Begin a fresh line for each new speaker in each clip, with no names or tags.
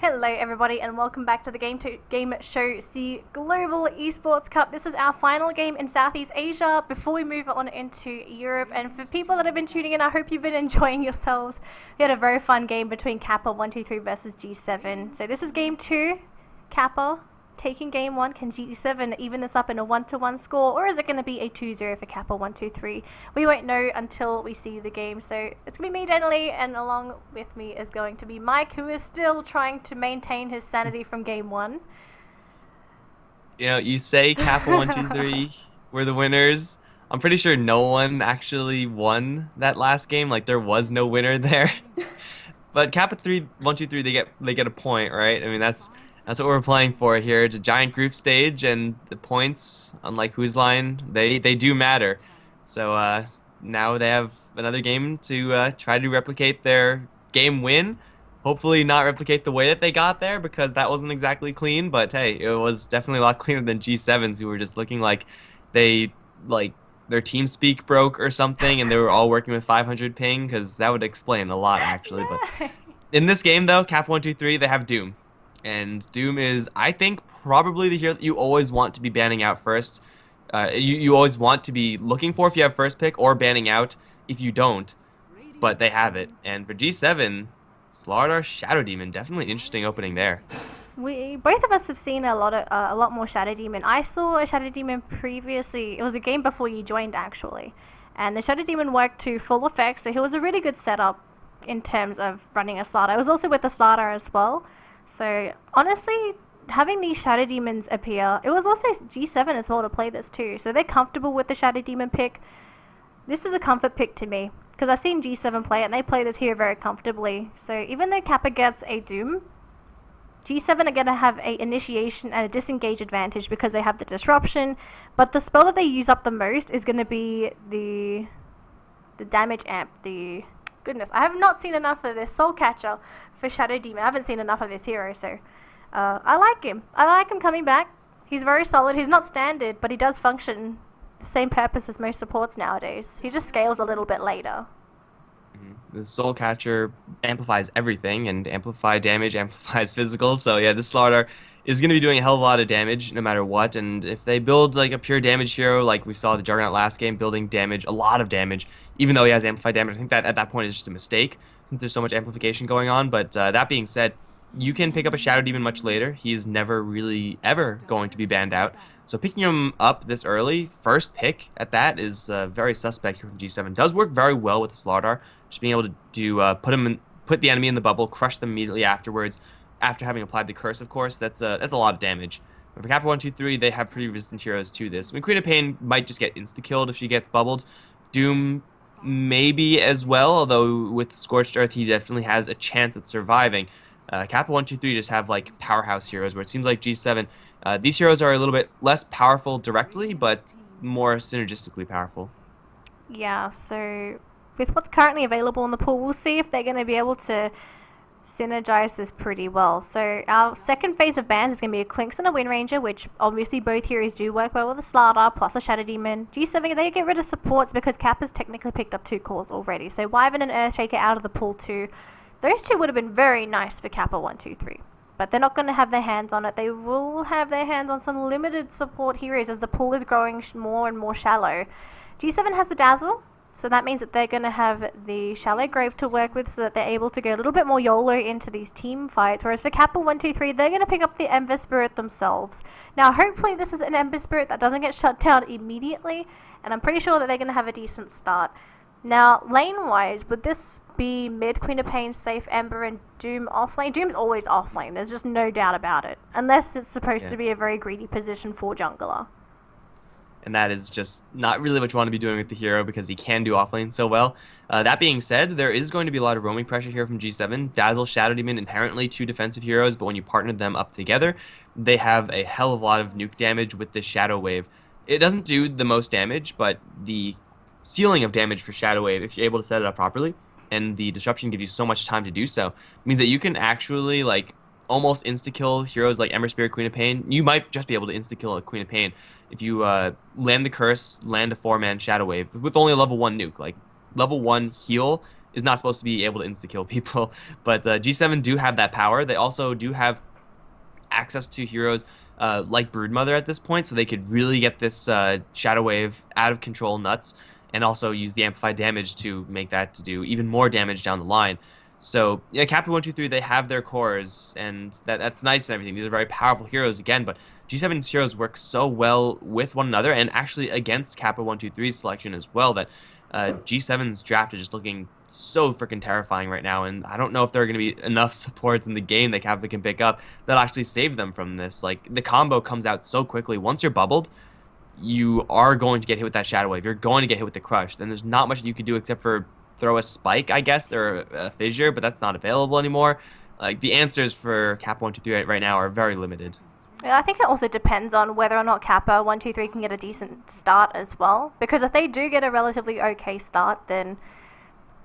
Hello everybody and welcome back to the GameShow C Global Esports Cup. This is our final game in Southeast Asia before we move on into Europe. And for people that have been tuning in, I hope you've been enjoying yourselves. We had a very fun game between Kappa123 versus G7. So this is game 2. Kappa taking game 1. Can G7 even this up in a 1-1 score, or is it going to be a 2-0 for Kappa123? We won't know until we see the game. So it's going to be me, Denley, and along with me is going to be Mike, who is still trying to maintain his sanity from game 1.
You know, you say Kappa123 were the winners. I'm pretty sure no one actually won that last game. Like there was no winner there. But Kappa123 they get a point, right? I mean that's what we're playing for here. It's a giant group stage, and the points, unlike Whose Line, they do matter. So now they have another game to try to replicate their game win. Hopefully not replicate the way that they got there, because that wasn't exactly clean. But hey, it was definitely a lot cleaner than G7's, who were just looking like they their team speak broke or something, and they were all working with 500 ping, because that would explain a lot actually. But in this game though, Kappa123, they have Doom. And Doom is, I think, probably the hero that you always want to be banning out first. You always want to be looking for if you have first pick, or banning out if you don't. But they have it. And for G7, Slardar Shadow Demon, definitely an interesting opening there.
We both of us have seen a lot more Shadow Demon. I saw a Shadow Demon previously. It was a game before you joined, actually. And the Shadow Demon worked to full effect, so he was a really good setup in terms of running a Slardar. I was also with the Slardar as well. So honestly, having these Shadow Demons appear, it was also G7 as well to play this too. So they're comfortable with the Shadow Demon pick. This is a comfort pick to me, because I've seen G7 play it and they play this hero very comfortably. So even though Kappa gets a Doom, G7 are going to have a initiation and a disengage advantage because they have the disruption. But the spell that they use up the most is going to be the damage amp, Goodness, I have not seen enough of this Soul Catcher for Shadow Demon. I haven't seen enough of this hero, so I like him. I like him coming back. He's very solid. He's not standard, but he does function the same purpose as most supports nowadays. He just scales a little bit later.
The Soul Catcher amplifies everything, and amplified damage amplifies physical. So yeah, this Slardar is going to be doing a hell of a lot of damage no matter what. And if they build like a pure damage hero, like we saw the Juggernaut last game, building damage, a lot of damage, even though he has amplified damage, I think that at that point is just a mistake, since there's so much amplification going on. But that being said, you can pick up a Shadow Demon much later. He's never really ever going to be banned out. So picking him up this early, first pick at that, is very suspect here from G7. Does work very well with the Slardar, just being able to do put the enemy in the bubble, crush them immediately afterwards, after having applied the curse, of course. That's a lot of damage. But for Kappa123, they have pretty resistant heroes to this. I mean, Queen of Pain might just get insta-killed if she gets bubbled. Doom maybe as well, although with Scorched Earth, he definitely has a chance at surviving. Kappa123 just have like powerhouse heroes, where it seems like G7, these heroes are a little bit less powerful directly, but more synergistically powerful.
Yeah, so with what's currently available in the pool, we'll see if they're going to be able to synergize this pretty well. So our second phase of bans is going to be a Clinks and a Wind Ranger, which obviously both heroes do work well with a Slardar plus a Shadow Demon. G7, they get rid of supports because Kappa's technically picked up 2 cores already. So Wyvern and Earthshaker out of the pool too. Those 2 would have been very nice for Kappa123. But they're not going to have their hands on it. They will have their hands on some limited support heroes as the pool is growing more and more shallow. G7 has the Dazzle, so that means that they're going to have the Shallow Grave to work with, so that they're able to go a little bit more YOLO into these team fights. Whereas for Kappa123, they're going to pick up the Ember Spirit themselves. Now, hopefully this is an Ember Spirit that doesn't get shut down immediately, and I'm pretty sure that they're going to have a decent start. Now, lane-wise, would this be mid Queen of Pain, safe Ember, and Doom offlane? Doom's always offlane, there's just no doubt about it. Unless it's supposed to be a very greedy position for jungler.
And that is just not really what you want to be doing with the hero, because he can do offlane so well. That being said, there is going to be a lot of roaming pressure here from G7. Dazzle, Shadow Demon, inherently 2 defensive heroes, but when you partner them up together, they have a hell of a lot of nuke damage with this Shadow Wave. It doesn't do the most damage, but the ceiling of damage for Shadow Wave, if you're able to set it up properly, and the disruption gives you so much time to do so, means that you can actually like almost insta-kill heroes like Ember Spirit, Queen of Pain. You might just be able to insta-kill a Queen of Pain if you land the curse, land a 4-man Shadow Wave with only a level 1 nuke. Like, level 1 heal is not supposed to be able to insta-kill people. But G7 do have that power. They also do have access to heroes like Broodmother at this point, so they could really get this Shadow Wave out of control nuts, and also use the amplified damage to make that to do even more damage down the line. So yeah, Kappa123, they have their cores, and that's nice and everything. These are very powerful heroes again, but G7's heroes work so well with one another, and actually against Kappa123's selection as well, that G7's draft is just looking so freaking terrifying right now, and I don't know if there are going to be enough supports in the game that Kappa can pick up that actually save them from this. Like, the combo comes out so quickly. Once you're bubbled, you are going to get hit with that Shadow Wave. You're going to get hit with the Crush. Then there's not much you can do except for throw a Spike, I guess, or a Fissure, but that's not available anymore. Like, the answers for Kappa123 right now are very limited.
Yeah, I think it also depends on whether or not Kappa123 can get a decent start as well. Because if they do get a relatively okay start, then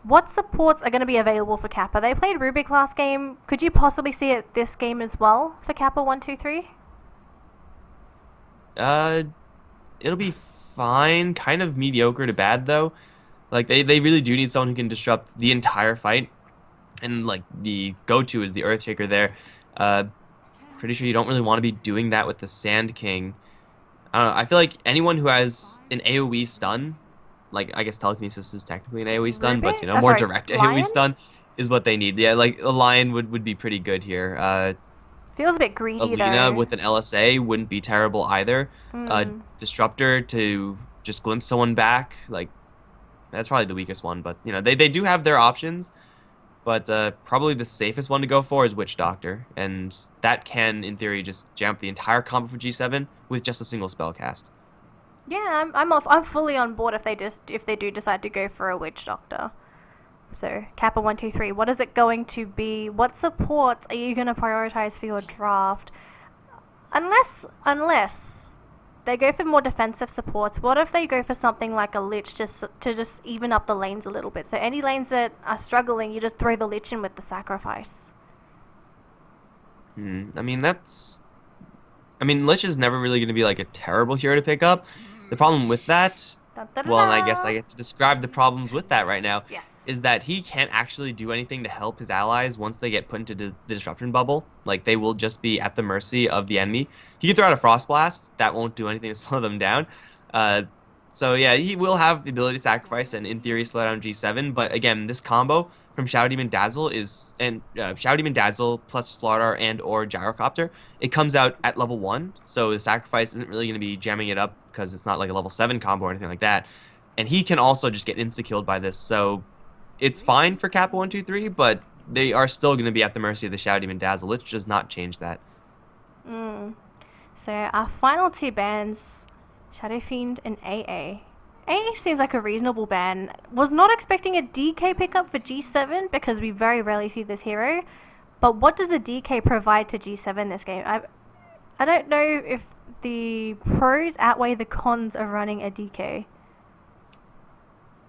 what supports are going to be available for Kappa? They played Rubik last game. Could you possibly see it this game as well for Kappa123?
It'll be fine. Kind of mediocre to bad, though. Like, they really do need someone who can disrupt the entire fight. And, like, the go-to is the Earthshaker there. Pretty sure you don't really want to be doing that with the Sand King. I don't know. I feel like anyone who has an AoE stun, like, I guess Telekinesis is technically an AoE stun, but, you know, more direct AoE stun is what they need. Yeah, like, a Lion would be pretty good here.
Feels a bit greedy,
Alina
though.
with an LSA wouldn't be terrible either. Disruptor to just glimpse someone back, like, that's probably the weakest one, but, you know, they do have their options. But probably the safest one to go for is Witch Doctor, and that can, in theory, just jump the entire combo for G7 with just a single spell cast.
Yeah, I'm fully on board if they do decide to go for a Witch Doctor. So Kappa123, what is it going to be? What supports are you going to prioritize for your draft? Unless they go for more defensive supports, what if they go for something like a Lich just to just even up the lanes a little bit? So any lanes that are struggling, you just throw the Lich in with the sacrifice.
I mean, Lich is never really going to be like a terrible hero to pick up. The problem with that, well, and I guess I get to describe the problems with that right now,
Yes.
is that he can't actually do anything to help his allies once they get put into the disruption bubble. Like, they will just be at the mercy of the enemy. He can throw out a Frost Blast. That won't do anything to slow them down. So yeah, he will have the ability to sacrifice and, in theory, slow down G7. But again, this combo from Shadow Demon Dazzle Shadow Demon Dazzle plus Slaughter and or Gyrocopter, it comes out at level 1. So the sacrifice isn't really going to be jamming it up because it's not like a level 7 combo or anything like that. And he can also just get insta-killed by this. So it's fine for Kappa123, but they are still going to be at the mercy of the Shadow Demon Dazzle. Let's just not change that.
So our final two bans, Shadow Fiend and AA. AA seems like a reasonable ban. Was not expecting a DK pickup for G7 because we very rarely see this hero. But what does a DK provide to G7 this game? I don't know if the pros outweigh the cons of running a DK.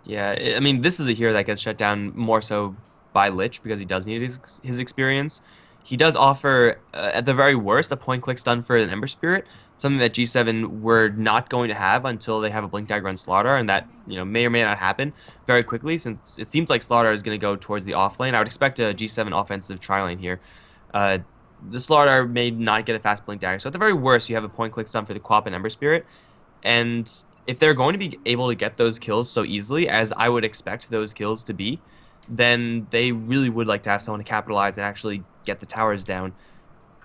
Yeah, I mean, this is a hero that gets shut down more so by Lich because he does need his experience. He does offer, at the very worst, a point-click stun for an Ember Spirit, something that G7 were not going to have until they have a Blink Dagger on Slaughter, and that, you know, may or may not happen very quickly since it seems like Slaughter is going to go towards the off lane. I would expect a G7 offensive tri-lane here. The Slaughter may not get a fast Blink Dagger, so at the very worst, you have a point-click stun for the Quap and Ember Spirit, and if they're going to be able to get those kills so easily, as I would expect those kills to be, then they really would like to have someone to capitalize and actually get the towers down.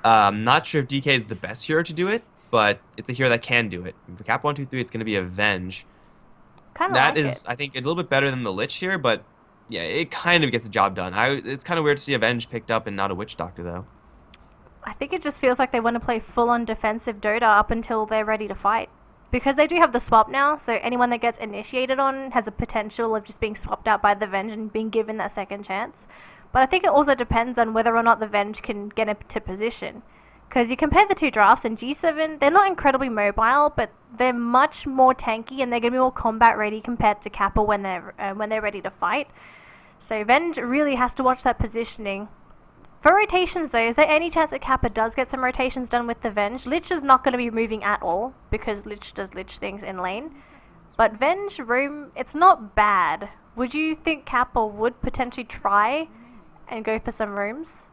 I'm not sure if DK is the best hero to do it, but it's a hero that can do it. And for Kappa123, it's going to be Avenge. That is, I think, a little bit better than the Lich here, but yeah, it kind of gets the job done. It's kind of weird to see Avenge picked up and not a Witch Doctor, though.
I think it just feels like they want to play full-on defensive Dota up until they're ready to fight. Because they do have the swap now, so anyone that gets initiated on has a potential of just being swapped out by the Venge and being given that second chance. But I think it also depends on whether or not the Venge can get into position. Because you compare the two drafts, and G7, they're not incredibly mobile, but they're much more tanky and they're going to be more combat ready compared to Kappa when they're ready to fight. So Venge really has to watch that positioning. For rotations though, is there any chance that Kappa does get some rotations done with the Venge? Lich is not going to be moving at all, because Lich does Lich things in lane. But Venge roam, it's not bad would you think Kappa would potentially try and go for some rooms?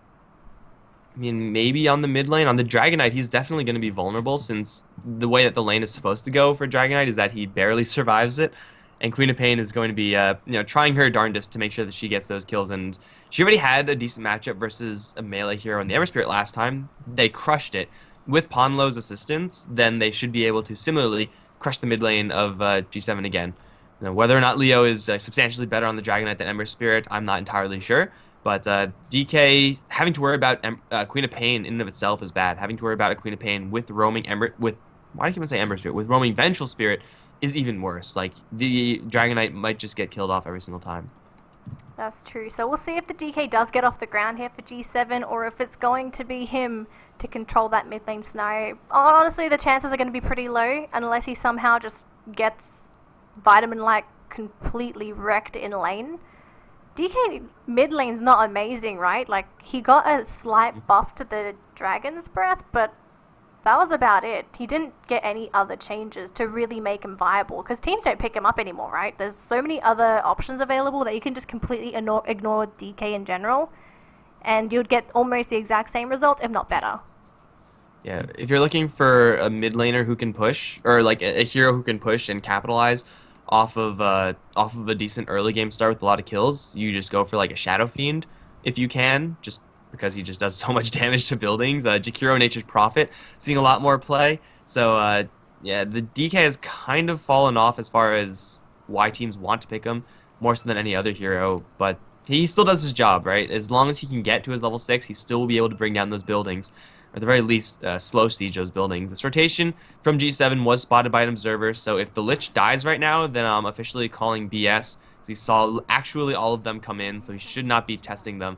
I mean, maybe on the mid lane, on the Dragonite, he's definitely going to be vulnerable since the way that the lane is supposed to go for Dragonite is that he barely survives it. And Queen of Pain is going to be, trying her darndest to make sure that she gets those kills. And she already had a decent matchup versus a melee hero in the Ember Spirit last time. They crushed it. With Ponlo's assistance, then they should be able to similarly crush the mid lane of G7 again. Now, whether or not Leo is substantially better on the Dragonite than Ember Spirit, I'm not entirely sure. But DK having to worry about Queen of Pain in and of itself is bad. Having to worry about a Queen of Pain with roaming Ember with why do I keep on saying Ember Spirit with roaming Vengeful Spirit is even worse. Like the Dragonite might just get killed off every single time.
That's true. So we'll see if the DK does get off the ground here for G7 or if it's going to be him to control that mid lane scenario. Honestly, the chances are going to be pretty low unless he somehow just gets Vitamin-like completely wrecked in lane. DK mid lane's not amazing, right? Like, he got a slight buff to the Dragon's Breath, but that was about it. He didn't get any other changes to really make him viable, because teams don't pick him up anymore, right? There's so many other options available that you can just completely ignore DK in general, and you'd get almost the exact same result, if not better.
Yeah, if you're looking for a mid laner who can push, or like a hero who can push and capitalize off of a decent early game start with a lot of kills, you just go for like a Shadow Fiend if you can, just because he just does so much damage to buildings. Jakiro, Nature's Prophet, seeing a lot more play. So yeah, the DK has kind of fallen off as far as why teams want to pick him, more so than any other hero, but he still does his job, right? As long as he can get to his level 6, he still will be able to bring down those buildings, or at the very least, slow siege those buildings. This rotation from G7 was spotted by an observer, so if the Lich dies right now, then I'm officially calling BS, because he saw actually all of them come in, so he should not be testing them.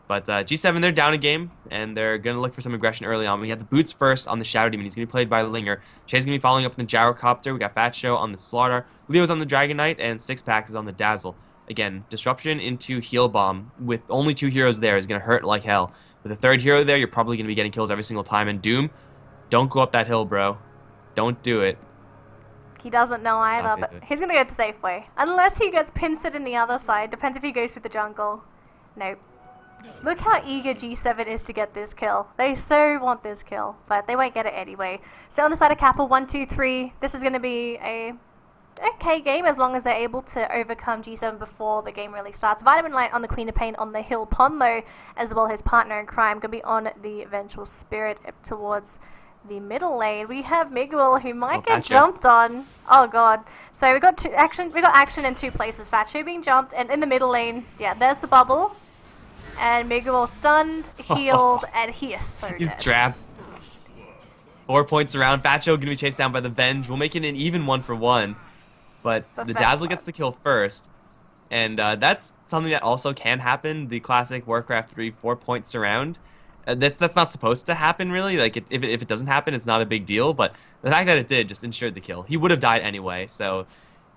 But G7, they're down a game, and they're going to look for some aggression early on. We have the Boots first on the Shadow Demon. He's going to be played by Linger. Shay's going to be following up on the Gyrocopter. We got Fat Show on the Slaughter. Leo's on the Dragonite, and Sixpack is on the Dazzle. Again, disruption into Heal Bomb with only 2 heroes there is going to hurt like hell. With a 3rd hero there, you're probably going to be getting kills every single time. And Doom, don't go up that hill, bro. Don't do it.
He doesn't know either, but he's going to go the safe way. Unless he gets pincered in the other side. Depends if he goes through the jungle. Nope. Look how eager G7 is to get this kill. They so want this kill, but they won't get it anyway. So on the side of Kappa123, this is going to be a okay game as long as they're able to overcome G7 before the game really starts. Vitamin Light on the Queen of Pain on the hill. Ponlo, as well his partner in crime, going to be on the Vengeful Spirit towards the middle lane. We have Miguel, who might get jumped on. Oh god. So we got action in 2 places. Fatshu being jumped, and in the middle lane, yeah, there's the bubble. And Miguel stunned, healed, and he is so
He's
dead.
trapped. 4 points around. Fatcho going to be chased down by the Venge. We'll make it an even 1-for-1. But the Dazzle gets the kill first. And that's something that also can happen. The classic Warcraft 3 4-point surround. That's not supposed to happen, really. Like, if it doesn't happen, it's not a big deal. But the fact that it did just ensured the kill. He would have died anyway, so...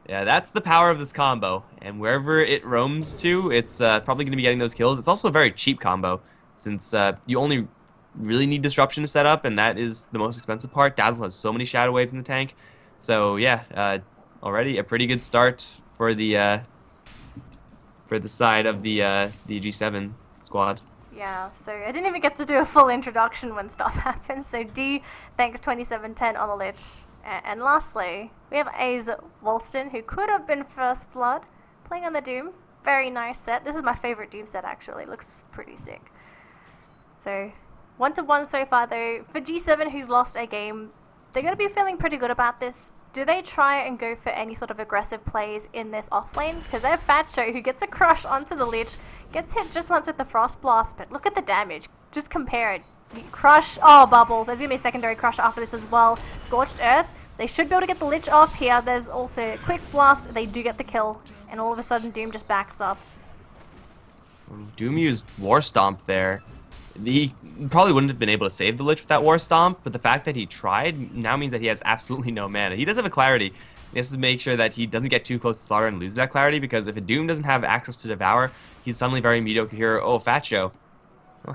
yeah, that's the power of this combo, and wherever it roams to, it's probably going to be getting those kills. It's also a very cheap combo, since you only really need Disruption to set up, and that is the most expensive part. Dazzle has so many Shadow Waves in the tank, so yeah, already a pretty good start for the side of the G7 squad.
Yeah, so I didn't even get to do a full introduction when stuff happened, so D, thanks 2710 on the Lich. And lastly, we have Aze Wolston, who could have been First Blood, playing on the Doom. Very nice set. This is my favorite Doom set, actually. Looks pretty sick. So, 1-1 so far, though. For G7, who's lost a game, they're going to be feeling pretty good about this. Do they try and go for any sort of aggressive plays in this offlane? Because they have Fatsho, who gets a crush onto the Lich, gets hit just once with the Frost Blast, but look at the damage. Just compare it. Crush. Oh, bubble. There's going to be a secondary crush after this as well. Scorched Earth. They should be able to get the Lich off here. There's also a quick blast. They do get the kill. And all of a sudden, Doom just backs up.
Doom used War Stomp there. He probably wouldn't have been able to save the Lich with that War Stomp, but the fact that he tried now means that he has absolutely no mana. He does have a Clarity. He has to make sure that he doesn't get too close to Slaughter and lose that Clarity, because if a Doom doesn't have access to Devour, he's suddenly very mediocre here. Oh, Fat Show.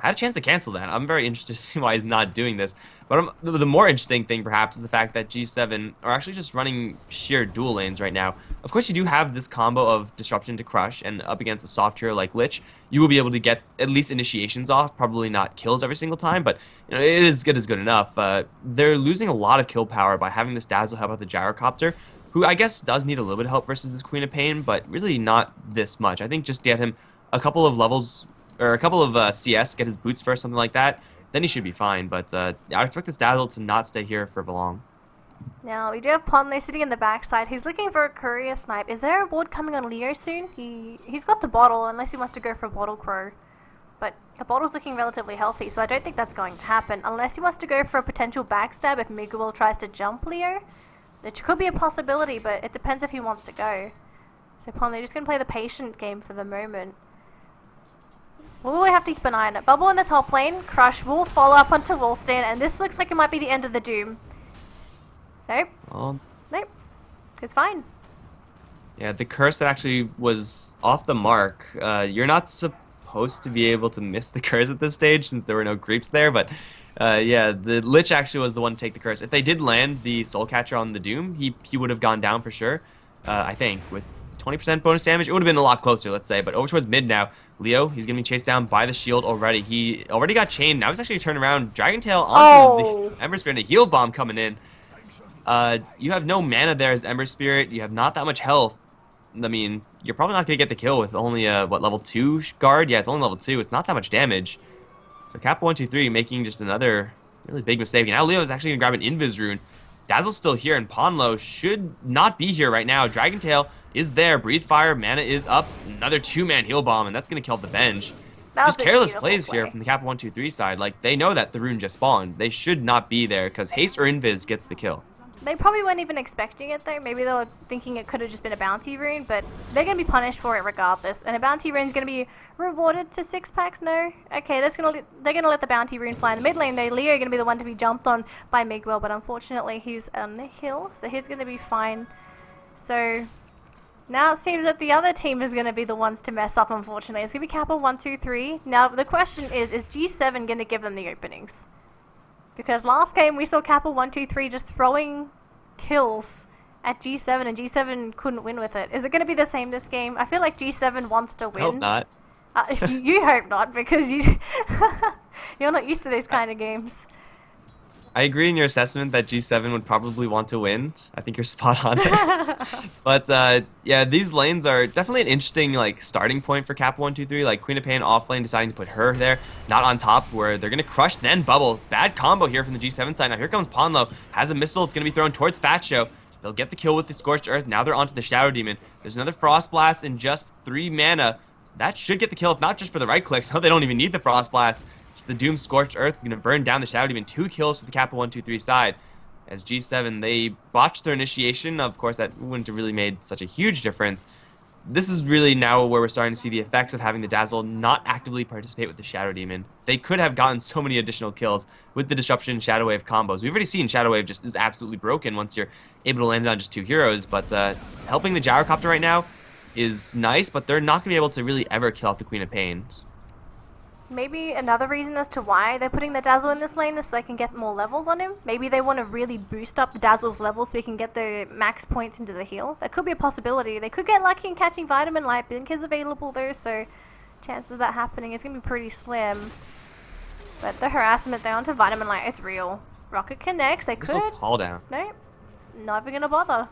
Had a chance to cancel that. I'm very interested to see why he's not doing this. But the more interesting thing, perhaps, is the fact that G7 are actually just running sheer dual lanes right now. Of course, you do have this combo of Disruption to Crush, and up against a soft hero like Lich, you will be able to get at least initiations off, probably not kills every single time, but you know, it is good as good enough. They're losing a lot of kill power by having this Dazzle help out the Gyrocopter, who I guess does need a little bit of help versus this Queen of Pain, but really not this much. I think just get him a couple of levels or a couple of CS, get his boots first, something like that, then he should be fine. But I expect this Dazzle to not stay here for long.
Now, we do have Ponley sitting in the backside. He's looking for a courier snipe. Is there a ward coming on Leo soon? He's got the bottle, unless he wants to go for a bottle crow. But the bottle's looking relatively healthy, so I don't think that's going to happen. Unless he wants to go for a potential backstab if Miguel tries to jump Leo. Which could be a possibility, but it depends if he wants to go. So Ponley just going to play the patient game for the moment. We'll have to keep an eye on it. Bubble in the top lane. Crush will follow up onto Wallstand, and this looks like it might be the end of the Doom. Nope. Nope. It's fine.
Yeah, the curse that actually was off the mark. You're not supposed to be able to miss the curse at this stage since there were no creeps there, but yeah, the Lich actually was the one to take the curse. If they did land the Soul Catcher on the Doom, he would have gone down for sure, I think, with 20% bonus damage. It would have been a lot closer, let's say, but over towards mid now. Leo, he's going to be chased down by the shield already. He already got chained. Now he's actually turned around. Dragon Tail onto the Ember Spirit and a heal bomb coming in. You have no mana there as Ember Spirit. You have not that much health. I mean, you're probably not going to get the kill with only a, what, level 2 guard? Yeah, it's only level 2. It's not that much damage. So Kappa123 making just another really big mistake. And now Leo is actually going to grab an Invis Rune. Dazzle's still here, and Ponlo should not be here right now. Dragon Tail is there. Breathe Fire, mana is up. Another 2-man heal bomb, and that's going to kill the Venge. Just careless plays here from the Kappa123 side. Like, they know that the rune just spawned. They should not be there, because Haste or Invis gets the kill.
They probably weren't even expecting it though. Maybe they were thinking it could have just been a bounty rune, but they're going to be punished for it regardless. And a bounty rune is going to be rewarded to 6 packs? No? Okay, they're going to let the bounty rune fly in the mid lane though. Leo going to be the one to be jumped on by Miguel, but unfortunately he's on the hill, so he's going to be fine. So now it seems that the other team is going to be the ones to mess up, unfortunately. It's going to be Kappa123. Now the question is G7 going to give them the openings? Because last game we saw Kappa123 just throwing kills at G7 and G7 couldn't win with it. Is it going to be the same this game? I feel like G7 wants to win.
I hope not.
You hope not, because you're not used to these kind of games.
I agree in your assessment that G7 would probably want to win. I think you're spot on there. But yeah, these lanes are definitely an interesting starting point for Kappa123. Like Queen of Pain off lane deciding to put her there, not on top, where they're gonna crush then bubble. Bad combo here from the G7 side. Now here comes Ponlo, has a missile. It's gonna be thrown towards Fat Show. They'll get the kill with the Scorched Earth. Now they're onto the Shadow Demon. There's another Frost Blast in just 3 mana. So that should get the kill, if not just for the right clicks. No, they don't even need the Frost Blast. The Doom Scorched Earth is going to burn down the Shadow Demon. 2 kills for the Kappa123 side. As G7, they botched their initiation. Of course, that wouldn't have really made such a huge difference. This is really now where we're starting to see the effects of having the Dazzle not actively participate with the Shadow Demon. They could have gotten so many additional kills with the Disruption Shadow Wave combos. We've already seen Shadow Wave just is absolutely broken once you're able to land it on just 2 heroes. But helping the Gyrocopter right now is nice, but they're not going to be able to really ever kill off the Queen of Pain.
Maybe another reason as to why they're putting the Dazzle in this lane is so they can get more levels on him. Maybe they want to really boost up the Dazzle's levels so we can get the max points into the heal. That could be a possibility. They could get lucky in catching Vitamin Light. Blink is available though, so chances of that happening is going to be pretty slim. But the harassment there onto Vitamin Light, it's real. Rocket connects. They could.
Call down.
Nope. Not even going to bother.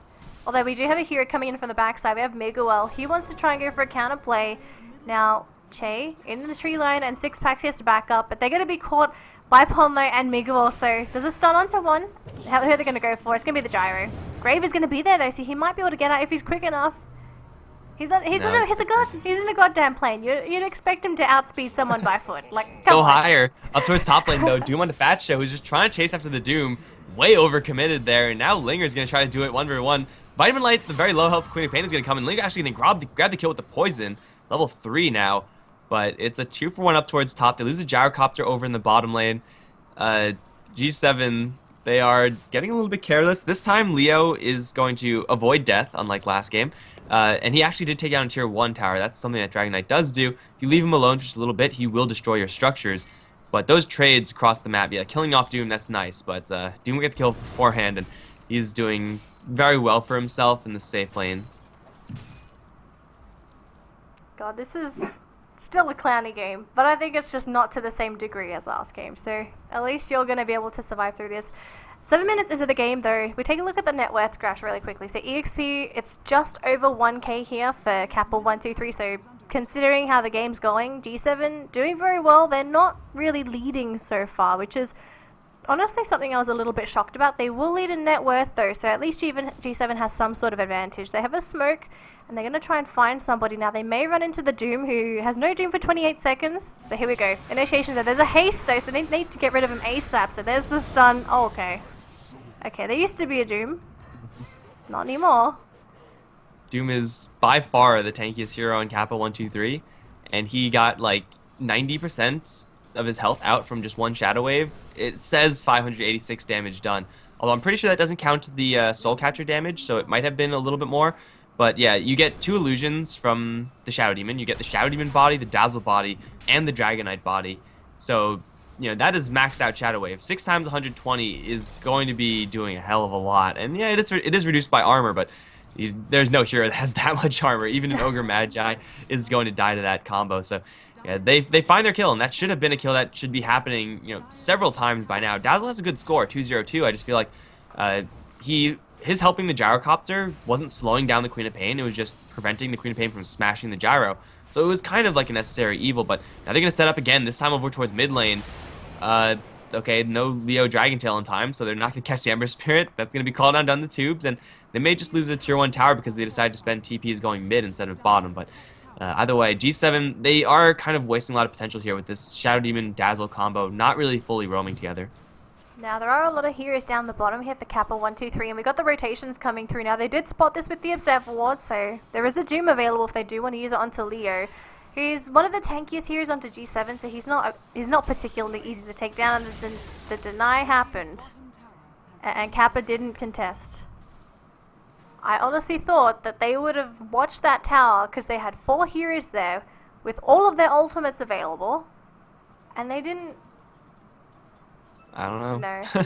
Although we do have a hero coming in from the backside. We have Miguel. He wants to try and go for a counterplay. Now, Che in the tree line and 6 packs he has to back up, but they're going to be caught by Ponlo and Miguel. So there's a stun onto one. Who are they going to go for? It's going to be the Gyro. Grave is going to be there though, so he might be able to get out if he's quick enough. He's in a goddamn plane. You'd expect him to outspeed someone by foot. Like, come
Go
on.
higher. Up towards top lane though. Doom on the Fat Show, who's just trying to chase after the Doom. Way overcommitted there, and now Linger's going to try to do it 1v1. Vitamin Light, the very low health Queen of Pain is going to come, and Linger actually going to grab the kill with the poison. Level 3 now. But it's a 2-for-1 up towards top. They lose the Gyrocopter over in the bottom lane. G7, they are getting a little bit careless. This time, Leo is going to avoid death, unlike last game. And he actually did take down a tier 1 tower. That's something that Dragon Knight does do. If you leave him alone for just a little bit, he will destroy your structures. But those trades across the map, yeah, killing off Doom, that's nice. But Doom will get the kill beforehand, and he's doing very well for himself in the safe lane.
God, this is still a clowny game, but I think it's just not to the same degree as last game. So at least you're going to be able to survive through this. 7 minutes into the game, though, we take a look at the net worth graph really quickly. So EXP, it's just over 1k here for Kappa123. So considering how the game's going, G7 doing very well. They're not really leading so far, which is honestly something I was a little bit shocked about. They will lead in net worth, though, so at least G7 has some sort of advantage. They have a smoke, and they're going to try and find somebody. Now, they may run into the Doom, who has no Doom for 28 seconds. So here we go. Initiation there. There's a haste, though, so they need to get rid of him ASAP. So there's the stun. Oh, okay. Okay, there used to be a Doom. Not anymore.
Doom is by far the tankiest hero on Kappa123, and he got like 90% of his health out from just one Shadow Wave. It says 586 damage done, although I'm pretty sure that doesn't count the Soul Catcher damage, so it might have been a little bit more. But yeah, you get 2 illusions from the Shadow Demon. You get the Shadow Demon body, the Dazzle body, and the Dragon Knight body. So, you know, that is maxed out Shadow Wave. 6 times 120 is going to be doing a hell of a lot. And yeah, it is reduced by armor, but there's no hero that has that much armor. Even an Ogre Magi is going to die to that combo. So yeah, they find their kill, and that should have been a kill that should be happening, you know, several times by now. Dazzle has a good score, 202. I just feel like his helping the gyrocopter wasn't slowing down the Queen of Pain. It was just preventing the Queen of Pain from smashing the gyro. So it was kind of like a necessary evil. But now they're going to set up again, this time over towards mid lane. Okay, no Leo Dragontail in time, so they're not going to catch the Ember Spirit. That's going to be called down the tubes, and they may just lose the tier 1 tower because they decided to spend TPs going mid instead of bottom. But either way, G7, they are kind of wasting a lot of potential here with this Shadow Demon Dazzle combo, not really fully roaming together.
Now, there are a lot of heroes down the bottom here for Kappa123, and we got the rotations coming through. Now, they did spot this with the Observer Ward, so there is a Doom available if they do want to use it onto Leo. He's one of the tankiest heroes onto G7, so he's not particularly easy to take down, and the deny happened, and Kappa didn't contest. I honestly thought that they would have watched that tower because they had 4 heroes there with all of their ultimates available, and they didn't.
I don't know.
No.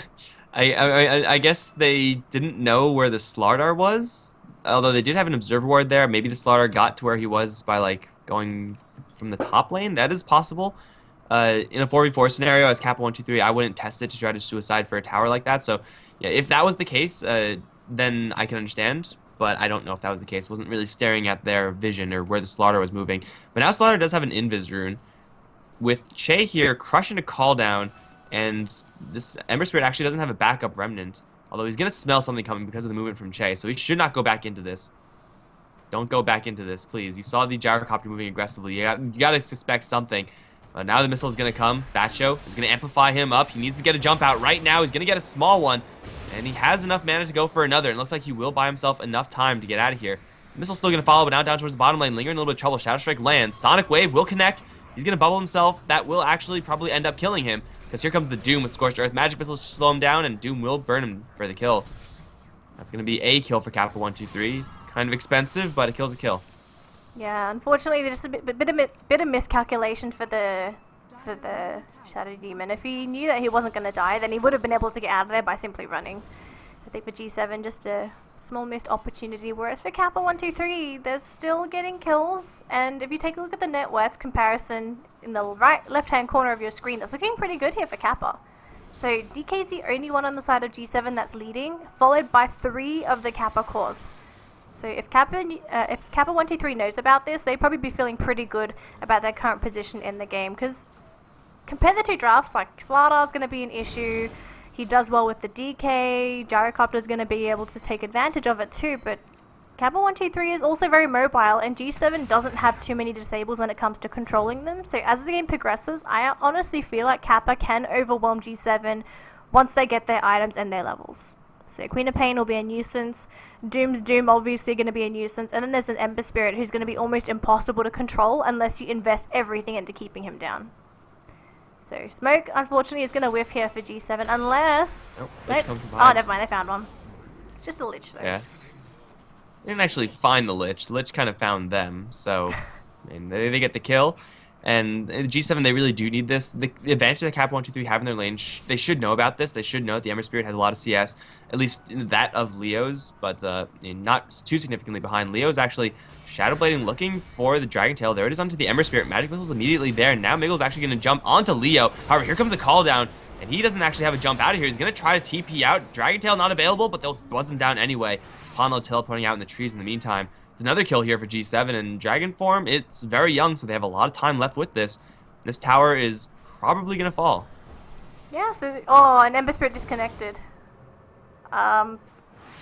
I guess they didn't know where the Slardar was, although they did have an Observer Ward there. Maybe the Slardar got to where he was by like going from the top lane. That is possible. In a 4v4 scenario as Kappa123, I wouldn't test it to try to suicide for a tower like that. So yeah, if that was the case, then I can understand. But I don't know if that was the case. Wasn't really staring at their vision or where the Slardar was moving. But now Slardar does have an Invis rune. With Che here crushing a call down, and this Ember Spirit actually doesn't have a backup remnant. Although he's going to smell something coming because of the movement from Che. So he should not go back into this. Don't go back into this, please. You saw the gyrocopter moving aggressively. You got to suspect something. Now the missile is going to come. Thatcho is going to amplify him up. He needs to get a jump out right now. He's going to get a small one. And he has enough mana to go for another. It looks like he will buy himself enough time to get out of here. The missile's still going to follow, but now down towards the bottom lane. Lingering a little bit of trouble. Shadow Strike lands. Sonic Wave will connect. He's going to bubble himself. That will actually probably end up killing him. Because here comes the Doom with Scorched Earth. Magic Missiles to slow him down, and Doom will burn him for the kill. That's going to be a kill for Kappa123. Kind of expensive, but a kill's a kill.
Yeah, unfortunately, there's just a bit of miscalculation for the Shadow Demon. If he knew that he wasn't going to die, then he would have been able to get out of there by simply running. So I think for G7, just a small missed opportunity. Whereas for Kappa123, they're still getting kills. And if you take a look at the net worth comparison in the left-hand corner of your screen, it's looking pretty good here for Kappa. So DK's the only one on the side of G7 that's leading, followed by 3 of the Kappa cores. So if Kappa123 knows about this, they'd probably be feeling pretty good about their current position in the game. Because compare the 2 drafts, like Slardar's going to be an issue. He does well with the DK. Gyrocopter's going to be able to take advantage of it too. But Kappa123 is also very mobile, and G7 doesn't have too many disables when it comes to controlling them. So as the game progresses, I honestly feel like Kappa can overwhelm G7 once they get their items and their levels. So Queen of Pain will be a nuisance. Doom's Doom obviously going to be a nuisance. And then there's an Ember Spirit who's going to be almost impossible to control unless you invest everything into keeping him down. So Smoke, unfortunately, is going to whiff here for G7 unless...
Oh,
never mind, they found one. It's just a Lich though.
Yeah. They didn't actually find the Lich. The Lich kind of found them. So, I mean, they get the kill. And G7, they really do need this. The advantage that Kappa123 have in their lane, they should know about this. They should know that the Ember Spirit has a lot of CS, at least that of Leo's, but not too significantly behind. Leo's actually Shadowblading, looking for the Dragon Tail. There it is onto the Ember Spirit. Magic Missile's immediately there. Now Miggle's actually going to jump onto Leo. However, here comes the call down, and he doesn't actually have a jump out of here. He's going to try to TP out. Dragon Tail not available, but they'll buzz him down anyway. Pono teleporting out in the trees in the meantime. It's another kill here for G7, and Dragon form, it's very young, so they have a lot of time left with this. This tower is probably going to fall.
Yeah, so... Oh, an Ember Spirit disconnected. I'm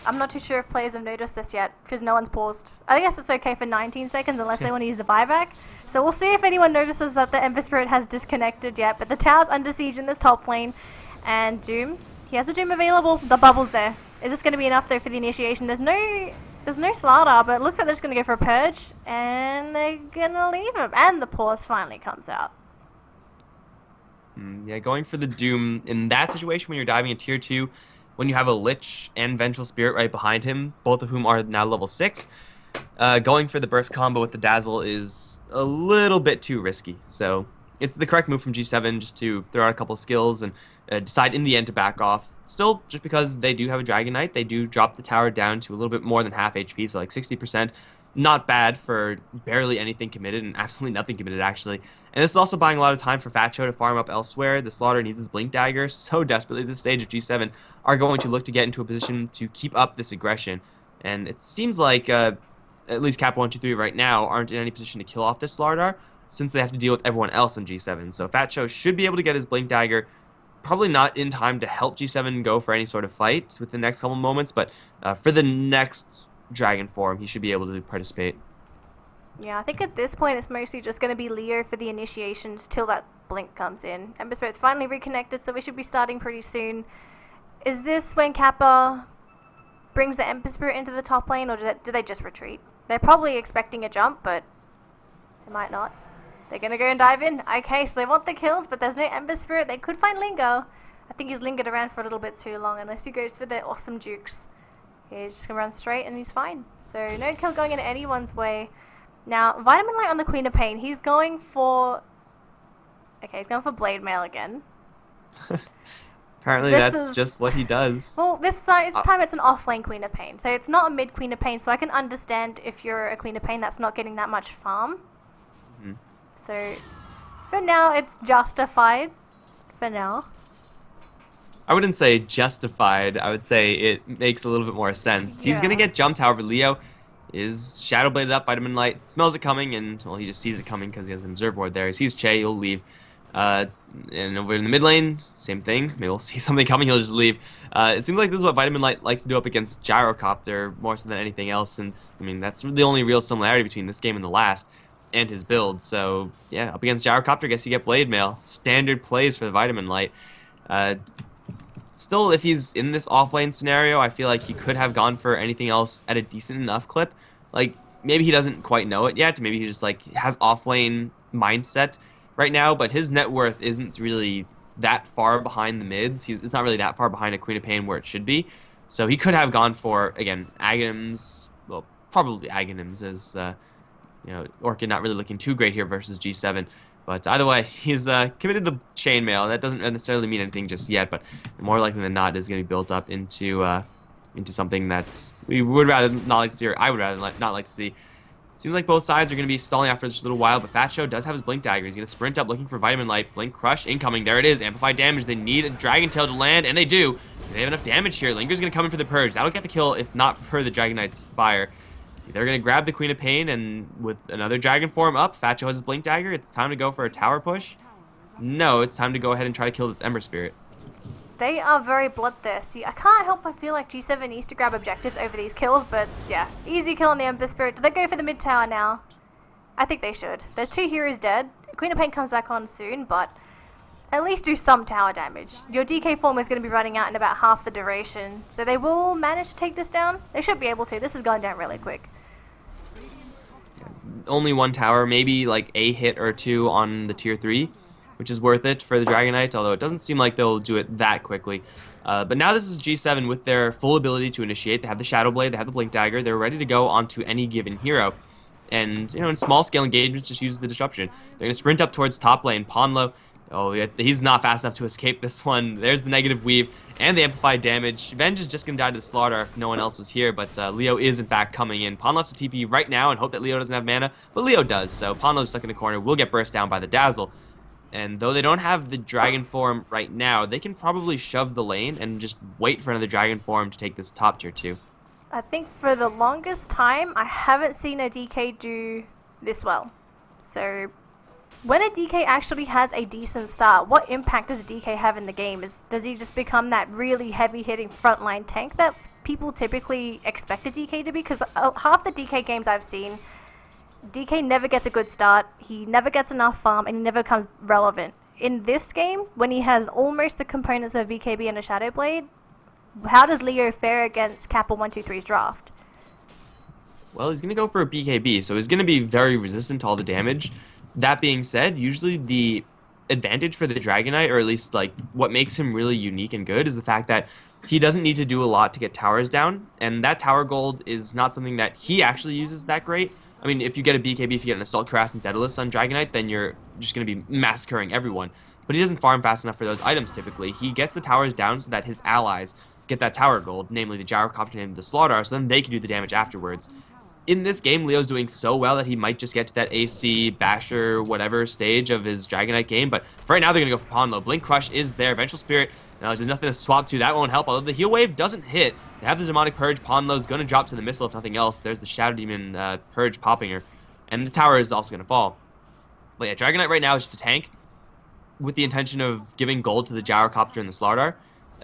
not too sure if players have noticed this yet, because no one's paused. I guess it's okay for 19 seconds, unless they want to use the buyback. So we'll see if anyone notices that the Ember Spirit has disconnected yet, but the tower's under siege in this top lane. And Doom, he has a Doom available. The bubble's there. Is this going to be enough, though, for the initiation? There's no Slardar, but it looks like they're just going to go for a purge, and they're going to leave him. And the pause finally comes out.
Yeah, going for the Doom in that situation when you're diving in tier 2, when you have a Lich and Vengeful Spirit right behind him, both of whom are now level 6, going for the burst combo with the Dazzle is a little bit too risky. So it's the correct move from G7 just to throw out a couple skills and decide in the end to back off. Still, just because they do have a Dragon Knight, they do drop the tower down to a little bit more than half HP, so like 60%. Not bad for barely anything committed, and absolutely nothing committed, actually. And this is also buying a lot of time for Fatcho to farm up elsewhere. The Slaughter needs his Blink Dagger so desperately. This stage of G7 are going to look to get into a position to keep up this aggression. And it seems like, at least Kappa123 right now, aren't in any position to kill off this Slardar, since they have to deal with everyone else in G7. So Fatcho should be able to get his Blink Dagger, probably not in time to help G7 go for any sort of fight with the next couple moments, but for the next Dragon form, he should be able to participate.
Yeah, I think at this point it's mostly just going to be Leo for the initiations till that blink comes in. Ember Spirit's finally reconnected, so we should be starting pretty soon. Is this when Kappa brings the Ember Spirit into the top lane, or do they just retreat? They're probably expecting a jump, but they might not. They're going to go and dive in. Okay, so they want the kills, but there's no Ember Spirit. They could find Lingo. I think he's lingered around for a little bit too long, unless he goes for the awesome jukes. He's just going to run straight, and he's fine. So no kill going in anyone's way. Now, Vitamin Light on the Queen of Pain. He's going for... Okay, he's going for Blade Mail again.
Apparently that's just what he does.
Well, this time it's an off-lane Queen of Pain. So it's not a mid Queen of Pain, so I can understand if you're a Queen of Pain that's not getting that much farm.
Mm-hmm.
So, for now, it's justified. For now.
I wouldn't say justified. I would say it makes a little bit more sense.
Yeah.
He's going to get jumped, however, Leo is Shadow Bladed up, Vitamin Light, smells it coming, and, well, he just sees it coming because he has an Observe Ward there. He sees Che, he'll leave. And over in the mid lane, same thing. Maybe we'll see something coming, he'll just leave. It seems like this is what Vitamin Light likes to do up against Gyrocopter more so than anything else, since, I mean, that's the only real similarity between this game and the last, and his build. So, yeah, up against Gyrocopter, I guess you get Blade Mail. Standard plays for the Vitamin Light. Still, if he's in this offlane scenario, I feel like he could have gone for anything else at a decent enough clip. Like, maybe he doesn't quite know it yet. Maybe he just, like, has offlane mindset right now, but his net worth isn't really that far behind the mids. It's not really that far behind a Queen of Pain where it should be. So he could have gone for, again, Aghanims. Well, probably Aghanims, as, Orchid not really looking too great here versus G7. But either way, he's committed the chainmail. That doesn't necessarily mean anything just yet, but more likely than not, is going to be built up into something that we would rather not like to see, or I would rather not like to see. Seems like both sides are going to be stalling out for just a little while, but Fatcho does have his Blink Dagger. He's going to sprint up looking for Vitamin Light. Blink Crush incoming. There it is. Amplified damage. They need a Dragon Tail to land, and they do. They have enough damage here. Linger's going to come in for the Purge. That'll get the kill if not for the Dragon Knight's Fire. They're going to grab the Queen of Pain, and with another Dragon form up, Fatcho has his Blink Dagger. It's time to go for a tower push. No, it's time to go ahead and try to kill this Ember Spirit.
They are very bloodthirsty. I can't help but feel like G7 needs to grab objectives over these kills, but yeah, easy kill on the Ember Spirit. Do they go for the mid tower now? I think they should. There's 2 heroes dead. Queen of Pain comes back on soon, but at least do some tower damage. Your DK form is going to be running out in about half the duration, so they will manage to take this down. They should be able to. This is going down really quick.
Only one tower, maybe like a hit or two on the tier 3, which is worth it for the Dragonite, although it doesn't seem like they'll do it that quickly. But now this is G7 with their full ability to initiate. They have the Shadow Blade, they have the Blink Dagger, they're ready to go onto any given hero. And, in small scale engagements, just use the disruption. They're going to sprint up towards top lane. Ponlo, oh, he's not fast enough to escape this one. There's the negative weave and the amplified damage. Venge is just going to die to the slaughter if no one else was here, but Leo is, in fact, coming in. Ponlo has to TP right now and hope that Leo doesn't have mana, but Leo does, so Ponlo's stuck in the corner, will get burst down by the Dazzle. And though they don't have the Dragon form right now, they can probably shove the lane and just wait for another Dragon form to take this top tier 2.
I think for the longest time, I haven't seen a DK do this well. So when a DK actually has a decent start, what impact does DK have in the game? Does he just become that really heavy-hitting frontline tank that people typically expect a DK to be? Because half the DK games I've seen, DK never gets a good start, he never gets enough farm, and he never becomes relevant. In this game, when he has almost the components of BKB and a Shadow Blade, how does Leo fare against Kappa123's draft?
Well, he's going to go for a BKB, so he's going to be very resistant to all the damage. That being said, usually the advantage for the Dragonite, or at least like what makes him really unique and good, is the fact that he doesn't need to do a lot to get towers down, and that tower gold is not something that he actually uses that great. I mean, if you get a BKB, if you get an Assault Cuirass and Daedalus on Dragonite, then you're just going to be massacring everyone. But he doesn't farm fast enough for those items typically. He gets the towers down so that his allies get that tower gold, namely the Gyrocopter and the Slaughter, so then they can do the damage afterwards. In this game, Leo's doing so well that he might just get to that AC, Basher, whatever stage of his Dragonite game, but for right now they're going to go for Ponlo. Blink Crush is there, Vengeful Spirit, now there's nothing to swap to, that won't help, although the Heal Wave doesn't hit. They have the Demonic Purge, Ponlo's going to drop to the Missile if nothing else, there's the Shadow Demon Purge popping her, and the tower is also going to fall. But yeah, Dragonite right now is just a tank, with the intention of giving gold to the Gyrocopter and the Slardar.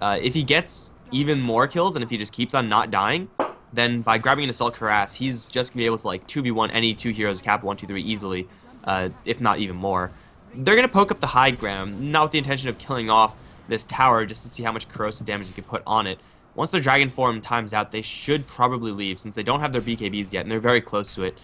If he gets even more kills, and if he just keeps on not dying, then by grabbing an Assault Cuirass, he's just going to be able to like 2v1 any two heroes, Kappa123 easily, if not even more. They're going to poke up the high ground, not with the intention of killing off this tower, just to see how much corrosive damage you can put on it. Once their Dragon form times out, they should probably leave, since they don't have their BKBs yet, and they're very close to it.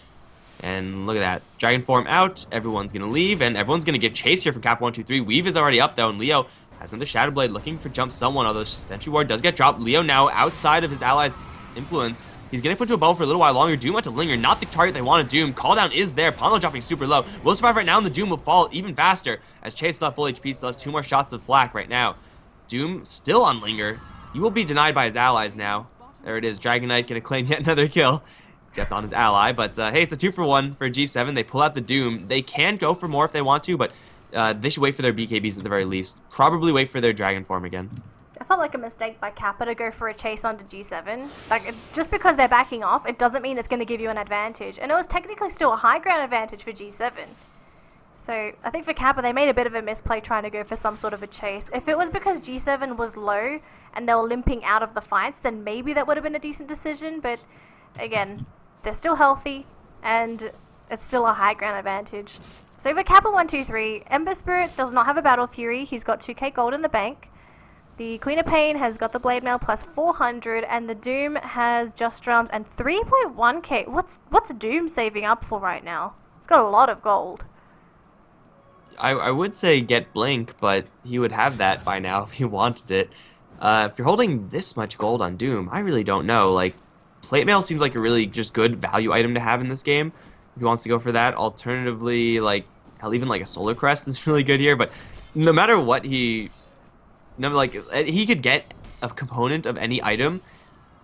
And look at that. Dragon form out, everyone's going to leave, and everyone's going to give chase here from Kappa123. Weave is already up, though, and Leo has another Shadow Blade looking for jump someone, although Sentry Ward does get dropped. Leo now outside of his allies' influence. He's going to put to a bubble for a little while longer. Doom went to linger, not the target they want to Doom. Call down is there. Ponlo dropping super low. Will survive right now, and the Doom will fall even faster as Chase still have full HP, still has 2 more shots of flak right now. Doom still on linger. He will be denied by his allies now. There it is. Dragonite going to claim yet another kill, except on his ally. But hey, it's a 2-for-1 for G7. They pull out the Doom. They can go for more if they want to, but they should wait for their BKBs at the very least. Probably wait for their Dragon form again.
I felt like a mistake by Kappa to go for a chase onto G7. Like, just because they're backing off, it doesn't mean it's going to give you an advantage. And it was technically still a high ground advantage for G7. So I think for Kappa, they made a bit of a misplay trying to go for some sort of a chase. If it was because G7 was low and they were limping out of the fights, then maybe that would have been a decent decision. But again, they're still healthy, and it's still a high ground advantage. So for Kappa123, Ember Spirit does not have a Battle Fury. He's got 2k gold in the bank. The Queen of Pain has got the Blade Mail plus 400, and the Doom has Just Drums and 3.1k. What's Doom saving up for right now? It's got a lot of gold.
I would say get Blink, but he would have that by now if he wanted it. If you're holding this much gold on Doom, I really don't know. Like, Plate Mail seems like a really just good value item to have in this game if he wants to go for that. Alternatively, like, hell, even like a Solar Crest is really good here, but no matter what he could get a component of any item,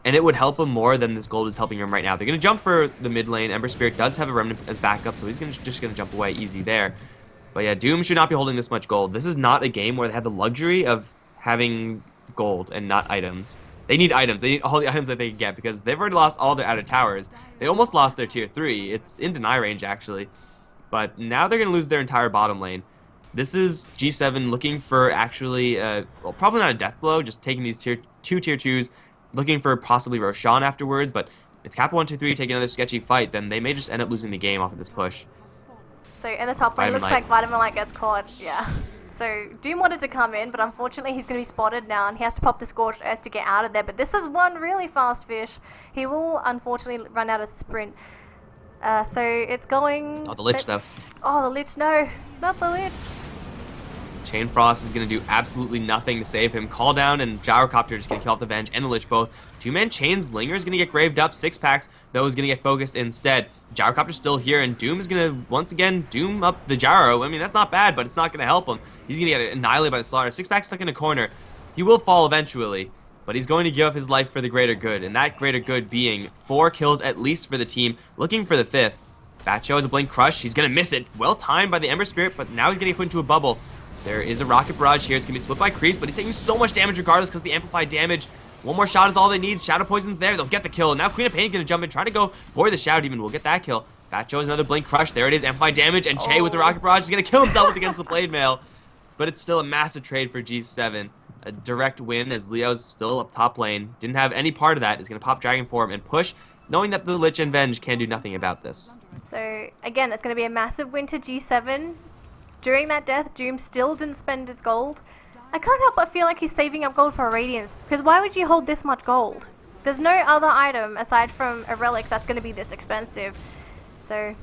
and it would help him more than this gold is helping him right now. They're going to jump for the mid lane. Ember Spirit does have a Remnant as backup, so he's just going to jump away easy there. But yeah, Doom should not be holding this much gold. This is not a game where they have the luxury of having gold and not items. They need items. They need all the items that they can get, because they've already lost all their outer towers. They almost lost their tier 3. It's in deny range, actually. But now they're going to lose their entire bottom lane. This is G7 looking for actually, well, probably not a death blow, just taking these tier 2s, looking for possibly Roshan afterwards. But if Kappa123 take another sketchy fight, then they may just end up losing the game off of this push.
So in the top lane, looks like Vitamin Light gets caught, yeah. So Doom wanted to come in, but unfortunately he's going to be spotted now, and he has to pop the Scorched Earth to get out of there. But this is one really fast fish. He will unfortunately run out of sprint. So it's going...
Oh, the Lich, though.
Oh, the Lich, no. Not the Lich.
Chain Frost is going to do absolutely nothing to save him. Call down and Gyrocopter just going to kill off the Venge and the Lich both. Two-man Chains, Linger is going to get graved up. 6-packs, though, is going to get focused instead. Gyrocopter's still here, and Doom is going to, once again, Doom up the Gyro. I mean, that's not bad, but it's not going to help him. He's going to get annihilated by the Slaughter. 6-pack stuck in a corner. He will fall eventually, but he's going to give up his life for the greater good, and that greater good being 4 kills at least for the team, looking for the 5th. Batcho has a Blink Crush. He's going to miss it. Well timed by the Ember Spirit, but now he's going to get put into a bubble. There is a Rocket Barrage here. It's going to be split by creeps, but he's taking so much damage regardless because of the amplified damage. One more shot is all they need. Shadow Poison's there. They'll get the kill. Now Queen of Pain is going to jump in, try to go for the Shadow Demon. We'll get that kill. Batcho has another Blink Crush. There it is. Amplified damage. And Che with the Rocket Barrage is going to kill himself against the Blade Mail. But it's still a massive trade for G7. A direct win as Leo's still up top lane. Didn't have any part of that. Is going to pop Dragon Form and push, knowing that the Lich and Venge can do nothing about this.
So, again, it's going to be a massive win to G7. During that death, Doom still didn't spend his gold. I can't help but feel like he's saving up gold for a Radiance, because why would you hold this much gold? There's no other item aside from a relic that's going to be this expensive. So,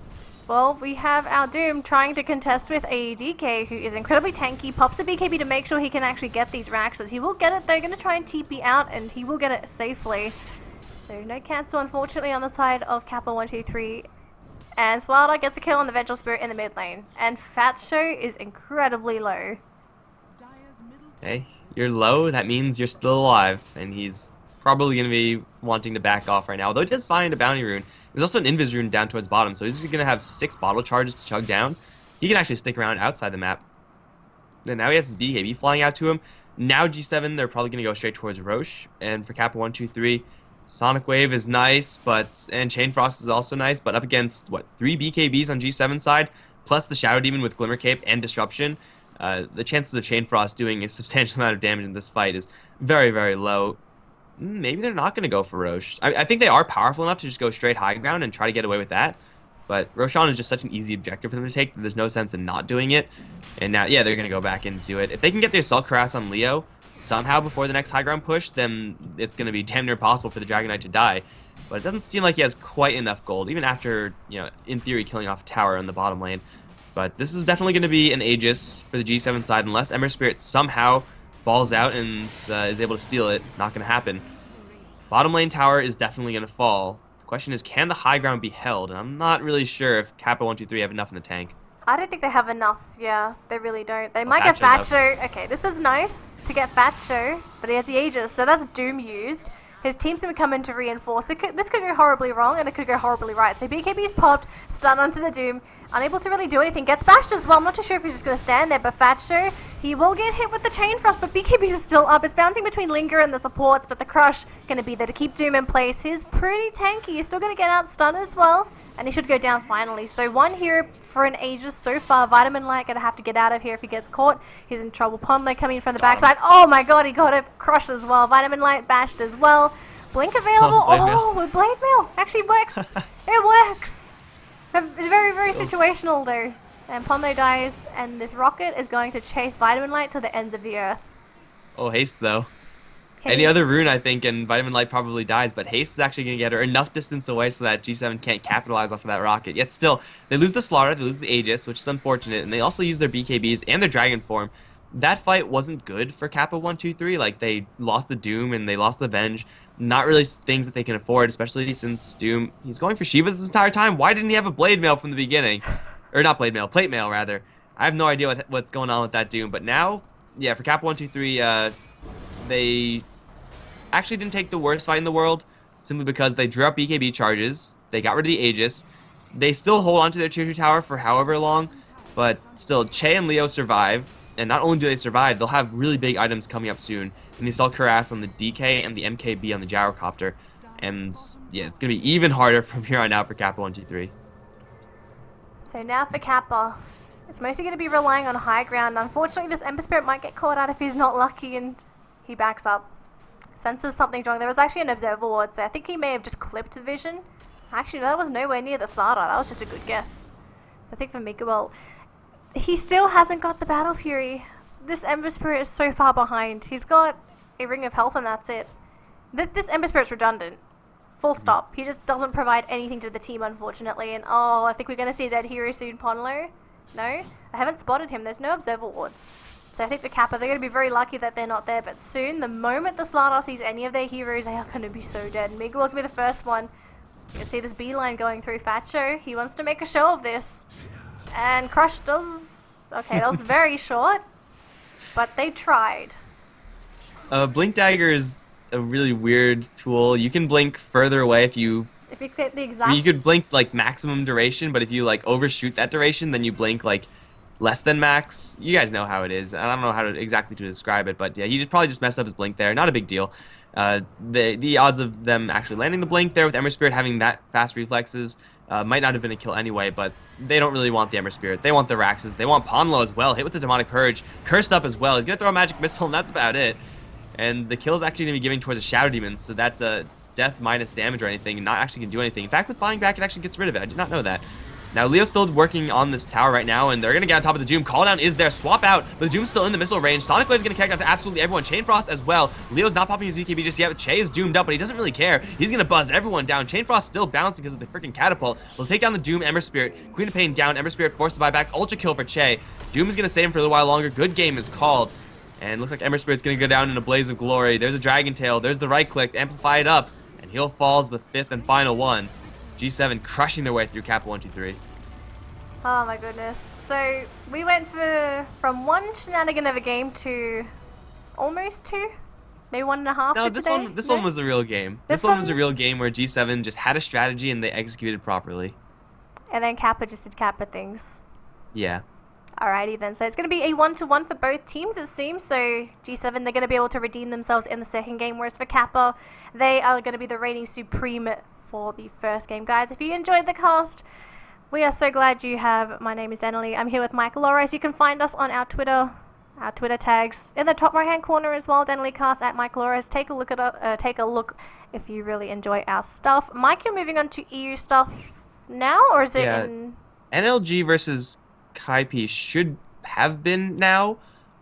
well, we have our Doom trying to contest with a DK who is incredibly tanky, pops a BKB to make sure he can actually get these Raxes. He will get it, they're going to try and TP out, and he will get it safely. So no cancel, unfortunately, on the side of Kappa123. And Slaughter gets a kill on the Vengeful Spirit in the mid lane. And Fat Show is incredibly low.
Hey, you're low, that means you're still alive. And he's probably going to be wanting to back off right now. Although he does find a Bounty Rune. There's also an Invis Rune down towards bottom. So he's going to have 6 bottle charges to chug down. He can actually stick around outside the map. And now he has his BKB flying out to him. Now G7, they're probably going to go straight towards Roche. And for Kappa123... Sonic Wave is nice, and Chain Frost is also nice, but up against, 3 BKBs on G7 side, plus the Shadow Demon with Glimmer Cape and Disruption, the chances of Chain Frost doing a substantial amount of damage in this fight is very, very low. Maybe they're not going to go for Roche. I think they are powerful enough to just go straight high ground and try to get away with that, but Roshan is just such an easy objective for them to take that there's no sense in not doing it, and now, yeah, they're going to go back and do it. If they can get the Assault Cuirass on Leo, somehow before the next high ground push, then it's going to be damn near impossible for the Dragon Knight to die. But it doesn't seem like he has quite enough gold, even after, in theory, killing off a tower in the bottom lane. But this is definitely going to be an Aegis for the G7 side, unless Ember Spirit somehow balls out and is able to steal it. Not going to happen. Bottom lane tower is definitely going to fall. The question is, can the high ground be held? And I'm not really sure if Kappa123 have enough in the tank.
I don't think they have enough. Yeah, they really don't. They might get Fat Show. Okay, this is nice to get Fat Show, but he has the Aegis, so that's Doom used. His team's going to come in to reinforce. This could go horribly wrong, and it could go horribly right. So BKB's popped, stun onto the Doom, unable to really do anything. Gets bashed as well. I'm not too sure if he's just going to stand there, but Fat Show, he will get hit with the Chain Frost, but BKB's is still up. It's bouncing between Linger and the supports, but the Crush going to be there to keep Doom in place. He's pretty tanky. He's still going to get out stun as well, and he should go down finally. So one hero for an Aegis so far. Vitamin Light going to have to get out of here if he gets caught. He's in trouble. Pondler coming from the backside. Oh my god, he got a Crush as well. Vitamin Light bashed as well. Blink available. With Blade Mail. Actually works. It works. It's very, very situational though. And Pondo dies, and this rocket is going to chase Vitamin Light to the ends of the earth.
Oh, Haste though. Any other rune, I think, and Vitamin Light probably dies, but Haste is actually going to get her enough distance away so that G7 can't capitalize off of that rocket. Yet still, they lose the Slaughter, they lose the Aegis, which is unfortunate, and they also use their BKBs and their Dragon Form. That fight wasn't good for Kappa123. Like, they lost the Doom and they lost the Venge. Not really things that they can afford, especially since Doom, he's going for Shivas this entire time. Why didn't he have a Blade Mail from the beginning? Or not Blade Mail, Plate Mail, rather. I have no idea what's going on with that Doom, but now, yeah, for Kappa123, they actually didn't take the worst fight in the world, simply because they drew up BKB charges, they got rid of the Aegis, they still hold on to their tier 2 tower for however long, but still, Che and Leo survive, and not only do they survive, they'll have really big items coming up soon, and they Assault Cuirass on the DK and the MKB on the Gyrocopter, and yeah, it's going to be even harder from here on out for Kappa123.
So now for Kappa, it's mostly going to be relying on high ground. Unfortunately, this Ember Spirit might get caught out if he's not lucky, and he backs up. Senses something's wrong. There was actually an Observer Ward, so I think he may have just clipped the vision. Actually, that was nowhere near the Sada. That was just a good guess. So I think for Miguel, he still hasn't got the Battle Fury. This Ember Spirit is so far behind. He's got a Ring of Health and that's it. This Ember Spirit's redundant. Full stop. He just doesn't provide anything to the team, unfortunately. And I think we're going to see a dead hero soon, Ponlo. No? I haven't spotted him. There's no Observer Wards. So I think the Kappa, they're going to be very lucky that they're not there. But soon, the moment the Slardar sees any of their heroes, they are going to be so dead. Miguel's going to be the first one. You can see this beeline going through Facho. He wants to make a show of this. And Crush does... Okay, that was very short. But they tried.
Blink Dagger is a really weird tool. You can blink further away if you...
If you click the exact...
You could blink, like, maximum duration, but if you, like, overshoot that duration, then you blink, like, less than max. You guys know how it is. I don't know how to exactly to describe it, but yeah, he probably just messed up his blink there. Not a big deal. The odds of them actually landing the blink there with Ember Spirit having that fast reflexes might not have been a kill anyway, but they don't really want the Ember Spirit. They want the Raxes. They want Ponlo as well. Hit with the Demonic Purge. Cursed up as well. He's going to throw a Magic Missile, and that's about it. And the kill is actually going to be giving towards a Shadow Demon, so that death minus damage or anything, and not actually going to do anything. In fact, with buying back, it actually gets rid of it. I did not know that. Now, Leo's still working on this tower right now, and they're going to get on top of the Doom. Call down is there. Swap out, but the Doom's still in the missile range. Sonic Wave's going to connect out to absolutely everyone. Chain Frost as well. Leo's not popping his BKB just yet, but Che is doomed up, but he doesn't really care. He's going to buzz everyone down. Chain Frost still bouncing because of the freaking catapult. He'll take down the Doom, Ember Spirit. Queen of Pain down. Ember Spirit forced to buy back. Ultra kill for Che. Doom is going to save him for a little while longer. Good game is called. And looks like Ember Spirit's going to go down in a blaze of glory. There's a Dragon Tail. There's the right click. Amplify it up. And he'll falls the fifth and final one. G7 crushing their way through Kappa123.
Oh my goodness. So we went from one shenanigan of a game to almost two, maybe 1.5.
No, this one was a real game. This one was a real game where G7 just had a strategy and they executed properly.
And then Kappa just did Kappa things.
Yeah.
Alrighty then. So it's going to be a 1-to-1 for both teams, it seems. So G7, they're going to be able to redeem themselves in the second game, whereas for Kappa, they are going to be the reigning supreme for the first game. Guys, if you enjoyed the cast, we are so glad you have. My name is Danielle. I'm here with Mike Lores. You can find us on our Twitter tags in the top right-hand corner as well. Danielle Cast at Mike Lores. Take a look if you really enjoy our stuff. Mike, you're moving on to EU stuff now, or is it in
NLG versus Kaipi should have been now,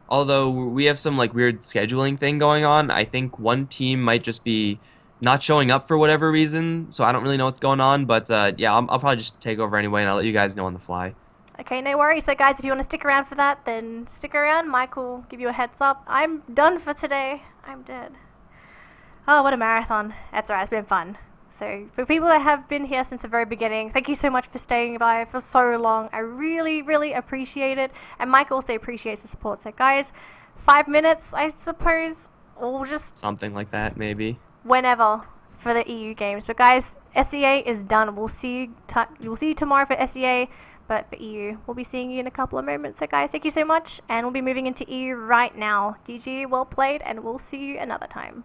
although we have some like weird scheduling thing going on. I think one team might just be not showing up for whatever reason, so I don't really know what's going on, but yeah, I'll probably just take over anyway, and I'll let you guys know on the fly.
Okay, no worries. So guys, if you want to stick around for that, then stick around. Mike will give you a heads up. I'm done for today. I'm dead. Oh, what a marathon. That's alright, it's been fun. So for people that have been here since the very beginning, thank you so much for staying by for so long. I really, really appreciate it. And Mike also appreciates the support. So guys, 5 minutes, I suppose, or just
something like that, maybe.
Whenever for the EU games. But guys, SEA is done. We'll see you tomorrow for SEA, but for EU, we'll be seeing you in a couple of moments. So guys, thank you so much, and we'll be moving into EU right now. GG, well played, and we'll see you another time.